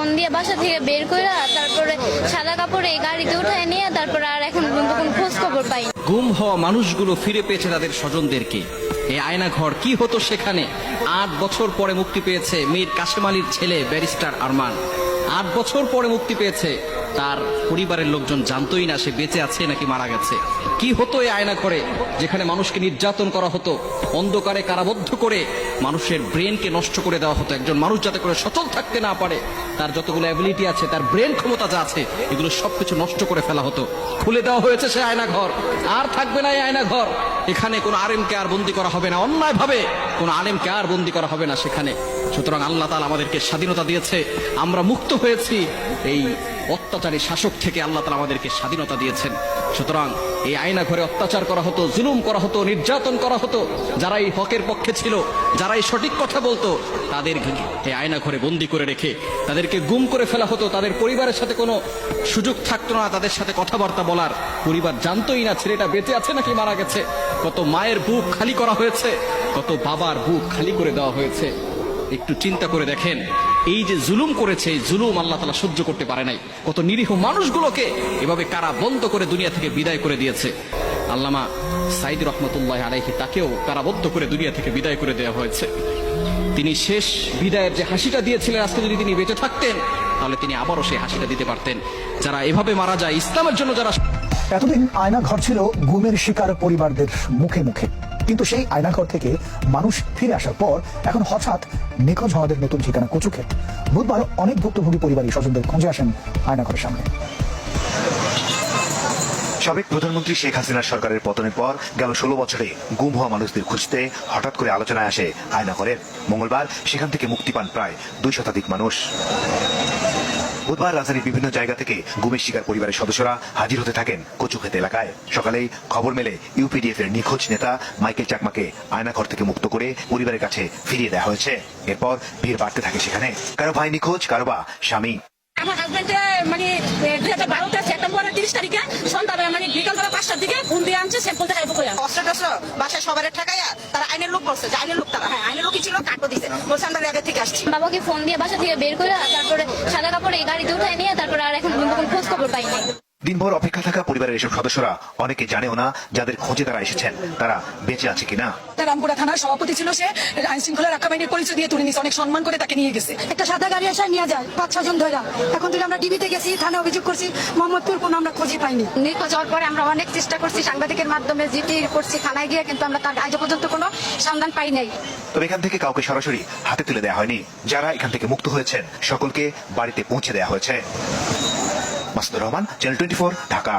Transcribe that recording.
Phone দিয়ে বাসা থেকে বের করে তারপরে সাদা কাপড়ে গাড়িতে উঠায় নিয়ে তারপরে আর এখন পর্যন্ত কোনো খোঁজ খবর পাই না। গুম হওয়া মানুষগুলো ফিরে পেয়েছে তাদের স্বজনদেরকে। এই আয়না ঘর কি হতো সেখানে? 8 বছর পরে মুক্তি পেয়েছে মীর কাশেম আলীর ছেলে ব্যারিস্টার আরমান। 8 বছর পরে মুক্তি পেয়েছে। তার পরিবারের লোকজন জানতোই না সে বেঁচে আছে নাকি মারা গেছে। কি হতো এই আয়না ঘরে, যেখানে মানুষকে নির্যাতন করা হতো, অন্ধকারে কারাবদ্ধ করে মানুষের ব্রেনকে নষ্ট করে দেওয়া হতো। একজন মানুষ যাতে করে সচল থাকতে না পারে, তার যতগুলো অ্যাবিলিটি আছে, তার ব্রেন ক্ষমতা যা আছে, এগুলো সবকিছু নষ্ট করে ফেলা হতো। খুলে দেওয়া হয়েছে সে আয়না ঘর, আর থাকবে না এই আয়না ঘর। এখানে কোনো আলেমকে আর বন্দি করা হবে না, অন্যায় ভাবে কোনো আলেমকে আর বন্দি করা হবে না সেখানে। সুতরাং আল্লাহ তাআলা আমাদেরকে স্বাধীনতা দিয়েছে, আমরা মুক্ত হয়েছি। এই অত্যাচারী শাসক থেকে আল্লাহ তাআলা আমাদেরকে স্বাধীনতা দিয়েছেন। সুতরাং এই আয়না ঘরে অত্যাচার করা হতো, জুলুম করা হতো, নির্যাতন করা হতো। যারা এই হকের পক্ষে ছিল, যারা এই সঠিক কথা বলতো, তাদের এই আয়না ঘরে বন্দি করে রেখে তাদেরকে গুম করে ফেলা হতো। তাদের পরিবারের সাথে কোনো সুযোগ থাকতো না তাদের সাথে কথাবার্তা বলার। পরিবার জানতোই না ছেলেটা বেঁচে আছে নাকি মারা গেছে। কত মায়ের বুক খালি করা হয়েছে, কত বাবার বুক খালি করে দেওয়া হয়েছে। একটু চিন্তা করে দেখেন, এই যে জুলুম করেছে, এই জুলুম আল্লাহ তাআলা সহ্য করতে পারে নাই। কত নিরীহ মানুষগুলোকে এভাবে কারা বন্ধ করে দুনিয়া থেকে বিদায় করে দিয়েছে। আল্লামা সাইদ রহমতুল্লাহ আলাইহি, তাকেও কারাবদ্ধ করে দুনিয়া থেকে বিদায় করে দেওয়া হয়েছে। তিনি শেষ বিদায়ের যে হাসিটা দিয়েছিলেন, আজকে যদি তিনি বেঁচে থাকতেন তাহলে তিনি আবারও সেই হাসিটা দিতে পারতেন। যারা এভাবে মারা যায় ইসলামের জন্য, যারা এতদিন আয়না ঘর ছিল গুমের শিকার পরিবারদের মুখে মুখে, কিন্তু সেই আয়নাঘর থেকে মানুষ ফিরে আসার পর এখন হঠাৎ নিখোঁজ হওয়াদের নতুন ঠিকানা কচুক্ষেত। বুধবার অনেক ভুক্তভোগী পরিবারের স্বজনদের খোঁজে আসেন আয়নাঘরের সামনে। সাবেক প্রধানমন্ত্রী শেখ হাসিনার সরকারের পতনের পর গেল 16 বছরে গুম হওয়া মানুষদের খুঁজতে হঠাৎ করে আলোচনায় আসে আয়নাঘরের। মঙ্গলবার সেখান থেকে মুক্তি পান প্রায় 2 শতাধিক মানুষ। বুধবার রাজধানীর বিভিন্ন জায়গা থেকে গুমের শিকার পরিবারের সদস্যরা হাজির হতে থাকেন কচুক্ষেত এলাকায়। সকালেই খবর মেলে ইউপিডিএফ এর নিখোঁজ নেতা মাইকেল চাকমাকে আয়নাঘর থেকে মুক্ত করে পরিবারের কাছে ফিরিয়ে দেওয়া হয়েছে। এরপর ভিড় বাড়তে থাকে সেখানে। কারো ভাই নিখোঁজ, কারো বা স্বামী। আমার হাজবেন্ডে মানে 2012 সেপ্টেম্বরের 30 তারিখে সন্ধ্যাবেলা মানে বিকালবেলা 5টার দিকে ফোন দিয়ে আনছে স্যাম্পল দেখাইবো কইয়া। অস্ত্র টস্ত্র বাসায় সবার ঠেকাইয়া তারা আইনের লোক বলছে যে আইনের লোক তারা, হ্যাঁ আইনের লোকই ছিল, কাটবো দিছে বলছে আমরা আগে থেকে আসছি। বাবাকে ফোন দিয়ে বাসা থেকে বের করে তারপরে সাদা কাপড়ে গাড়িতে উঠায় নিয়ে তারপরে আর এখন পর্যন্ত কোনো খোঁজ খবর পাই না। দিনভর অপেক্ষা থাকা পরিবারের এসব সদস্যরা অনেকে জানেও না যাদের খোঁজে তারা এসেছেন তারা বেঁচে আছে কিনা। রামপুরা থানার সভাপতি ছিল, সে আইন শৃঙ্খলা রক্ষা বাহিনীর পরিচয় দিয়ে তুলে নিয়েছে, অনেক সম্মান করে তাকে নিয়ে গেছে। একটা সাদা গাড়ি আসা নিয়ে যায় 5-6 জন ধরে। এখন থেকে আমরা ডিবিতে গেছি, থানায় অভিযোগ করছি, মোহাম্মদপুর কোনো আমরা খোঁজই পাইনি। নিখোঁজ হওয়ার পরে আমরা অনেক চেষ্টা করছি, সাংবাদিকের মাধ্যমে জিডি করছি, থানায় গিয়ে, কিন্তু আমরা তার আজ পর্যন্ত কোনো সন্ধান পাই নাই। তবে এখান থেকে কাউকে সরাসরি হাতে তুলে দেওয়া হয়নি। যারা এখান থেকে মুক্ত হয়েছেন সকলকে বাড়িতে পৌঁছে দেওয়া হয়েছে। মাসুদুর রহমান, চ্যানেল 24, ঢাকা।